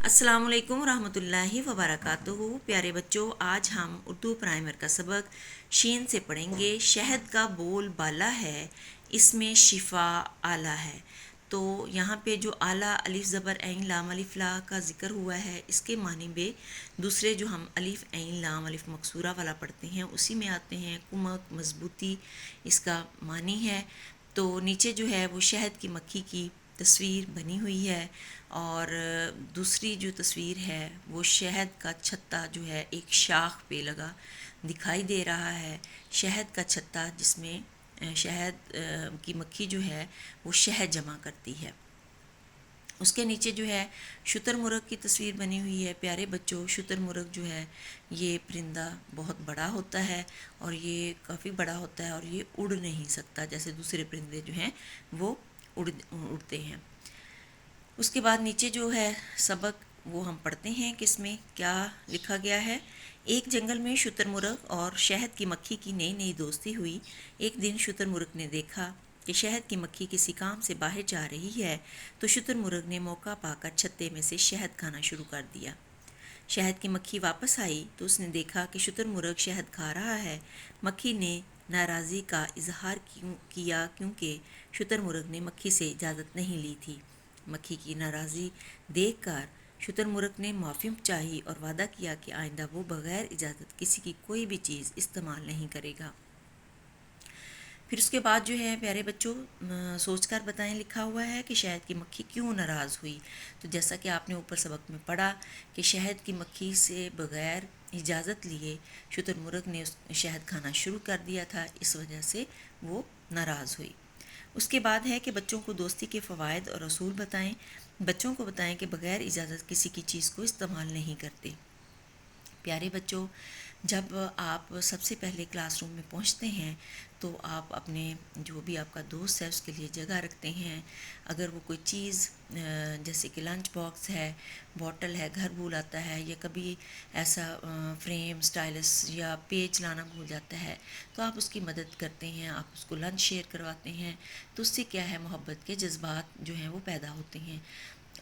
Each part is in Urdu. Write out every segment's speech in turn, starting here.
السلام علیکم ورحمۃ اللہ وبرکاتہ۔ پیارے بچوں، آج ہم اردو پرائمر کا سبق شین سے پڑھیں گے۔ شہد کا بول بالا ہے، اس میں شفا آلہ ہے۔ تو یہاں پہ جو آلہ الف زبر عین لام الف لا کا ذکر ہوا ہے، اس کے معنی میں دوسرے جو ہم الف عین لام الف مقصورہ والا پڑھتے ہیں اسی میں آتے ہیں۔ کمک، مضبوطی اس کا معنی ہے۔ تو نیچے جو ہے وہ شہد کی مکھی کی تصویر بنی ہوئی ہے، اور دوسری جو تصویر ہے وہ شہد کا چھتا جو ہے ایک شاخ پہ لگا دکھائی دے رہا ہے۔ شہد کا چھتا جس میں شہد کی مکھی جو ہے وہ شہد جمع کرتی ہے۔ اس کے نیچے جو ہے شتر مرغ کی تصویر بنی ہوئی ہے۔ پیارے بچوں، شتر مرغ جو ہے یہ پرندہ بہت بڑا ہوتا ہے، اور یہ کافی بڑا ہوتا ہے، اور یہ اڑ نہیں سکتا جیسے دوسرے پرندے جو ہیں وہ اڑتے ہیں۔ اس کے بعد نیچے جو ہے سبق وہ ہم پڑھتے ہیں کہ اس میں کیا لکھا گیا ہے۔ ایک جنگل میں شتر مرغ اور شہد کی مکھی کی نئی نئی دوستی ہوئی۔ ایک دن شتر مرغ نے دیکھا کہ شہد کی مکھی کسی کام سے باہر جا رہی ہے، تو شتر مرغ نے موقع پا کر چھتے میں سے شہد کھانا شروع کر دیا۔ شہد کی مکھی واپس آئی تو اس نے دیکھا کہ شتر مرغ شہد کھا رہا ہے۔ مکھی نے ناراضی کا اظہار کیا کیونکہ شتر مرغ نے مکھی سے اجازت نہیں لی تھی۔ مکھی کی ناراضی دیکھ کر شتر مرغ نے معافی چاہی اور وعدہ کیا کہ آئندہ وہ بغیر اجازت کسی کی کوئی بھی چیز استعمال نہیں کرے گا۔ پھر اس کے بعد جو ہے پیارے بچوں سوچ کر بتائیں لکھا ہوا ہے کہ شہد کی مکھی کیوں ناراض ہوئی۔ تو جیسا کہ آپ نے اوپر سبق میں پڑھا کہ شہد کی مکھی سے بغیر اجازت لیے شتر مرغ نے شہد کھانا شروع کر دیا تھا، اس وجہ سے وہ ناراض ہوئی۔ اس کے بعد ہے کہ بچوں کو دوستی کے فوائد اور اصول بتائیں۔ بچوں کو بتائیں کہ بغیر اجازت کسی کی چیز کو استعمال نہیں کرتے۔ پیارے بچوں، جب آپ سب سے پہلے کلاس روم میں پہنچتے ہیں تو آپ اپنے جو بھی آپ کا دوست ہے اس کے لیے جگہ رکھتے ہیں۔ اگر وہ کوئی چیز جیسے کہ لنچ باکس ہے، بوٹل ہے، گھر بھول آتا ہے، یا کبھی ایسا فریم، سٹائلس یا پیج لانا بھول جاتا ہے تو آپ اس کی مدد کرتے ہیں، آپ اس کو لنچ شیئر کرواتے ہیں۔ تو اس سے کیا ہے، محبت کے جذبات جو ہیں وہ پیدا ہوتے ہیں۔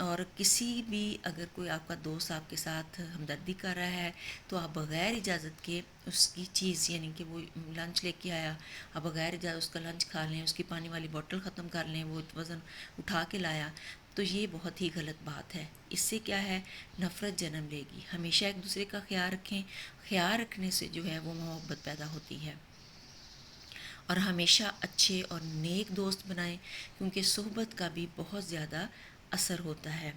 اور کسی بھی اگر کوئی آپ کا دوست آپ کے ساتھ ہمدردی کر رہا ہے تو آپ بغیر اجازت کے اس کی چیز، یعنی کہ وہ لنچ لے کے آیا، آپ بغیر اجازت اس کا لنچ کھا لیں، اس کی پانی والی بوٹل ختم کر لیں، وہ وزن اٹھا کے لایا، تو یہ بہت ہی غلط بات ہے۔ اس سے کیا ہے، نفرت جنم لے گی۔ ہمیشہ ایک دوسرے کا خیال رکھیں۔ خیال رکھنے سے جو ہے وہ محبت پیدا ہوتی ہے۔ اور ہمیشہ اچھے اور نیک دوست بنائیں، کیونکہ صحبت کا بھی بہت زیادہ اثر ہوتا ہے۔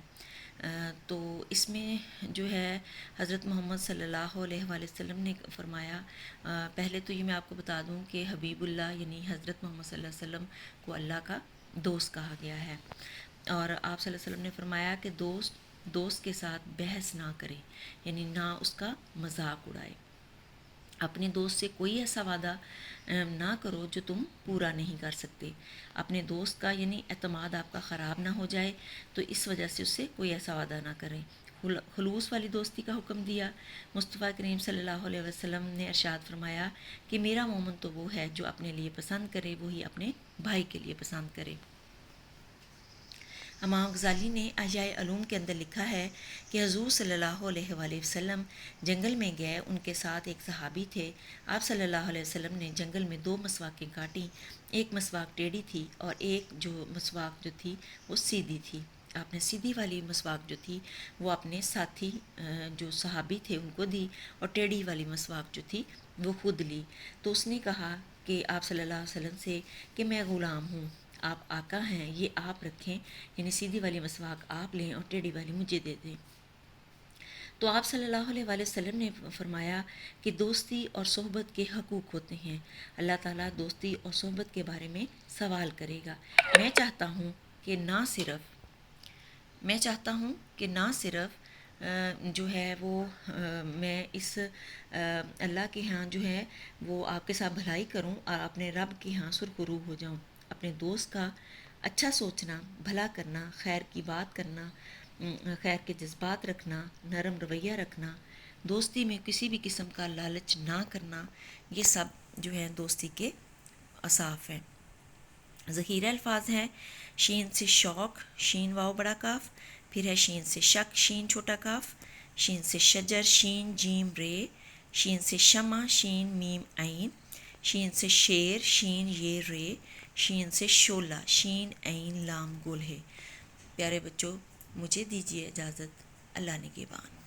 تو اس میں جو ہے حضرت محمد صلی اللہ علیہ وآلہ وسلم نے فرمایا، پہلے تو یہ میں آپ کو بتا دوں کہ حبیب اللہ یعنی حضرت محمد صلی اللہ علیہ وسلم کو اللہ کا دوست کہا گیا ہے، اور آپ صلی اللہ علیہ وسلم نے فرمایا کہ دوست کے ساتھ بحث نہ کرے، یعنی نہ اس کا مذاق اڑائے۔ اپنے دوست سے کوئی ایسا وعدہ نہ کرو جو تم پورا نہیں کر سکتے۔ اپنے دوست کا یعنی اعتماد آپ کا خراب نہ ہو جائے، تو اس وجہ سے اس سے کوئی ایسا وعدہ نہ کریں۔ خلوص والی دوستی کا حکم دیا۔ مصطفیٰ کریم صلی اللہ علیہ وسلم نے ارشاد فرمایا کہ میرا مومن تو وہ ہے جو اپنے لیے پسند کرے وہی اپنے بھائی کے لیے پسند کرے۔ امام غزالی نے احیاء علوم کے اندر لکھا ہے کہ حضور صلی اللہ علیہ وآلہ وسلم جنگل میں گئے، ان کے ساتھ ایک صحابی تھے۔ آپ صلی اللہ علیہ وسلم نے جنگل میں 2 مسواکیں کاٹیں، ایک مسواک ٹیڑھی تھی اور ایک جو مسواک جو تھی وہ سیدھی تھی۔ آپ نے سیدھی والی مسواک جو تھی وہ اپنے ساتھی جو صحابی تھے ان کو دی، اور ٹیڑھی والی مسواک جو تھی وہ خود لی۔ تو اس نے کہا کہ آپ صلی اللہ علیہ وسلم سے کہ میں غلام ہوں، آپ آقا ہیں، یہ آپ رکھیں، یعنی سیدھی والی مسواک آپ لیں اور ٹیڑھی والی مجھے دے دیں۔ تو آپ صلی اللہ علیہ وآلہ وسلم نے فرمایا کہ دوستی اور صحبت کے حقوق ہوتے ہیں۔ اللہ تعالیٰ دوستی اور صحبت کے بارے میں سوال کرے گا۔ میں چاہتا ہوں کہ نہ صرف جو ہے وہ میں اس اللہ کے ہاں جو ہے وہ آپ کے ساتھ بھلائی کروں اور اپنے رب کے ہاں سرخرو ہو جاؤں۔ اپنے دوست کا اچھا سوچنا، بھلا کرنا، خیر کی بات کرنا، خیر کے جذبات رکھنا، نرم رویہ رکھنا، دوستی میں کسی بھی قسم کا لالچ نہ کرنا، یہ سب جو ہے دوستی کے اوصاف ہیں۔ ذخیرہ الفاظ ہیں: شین سے شوق، شین واو بڑا کاف، پھر ہے شین سے شک، شین چھوٹا کاف، شین سے شجر، شین جیم رے، شین سے شمع، شین میم عین، شین سے شیر، شین یہ رے، شین سے شعلہ، شین عین لام گل ہے۔ پیارے بچوں، مجھے دیجیے اجازت، اللہ نگہبان۔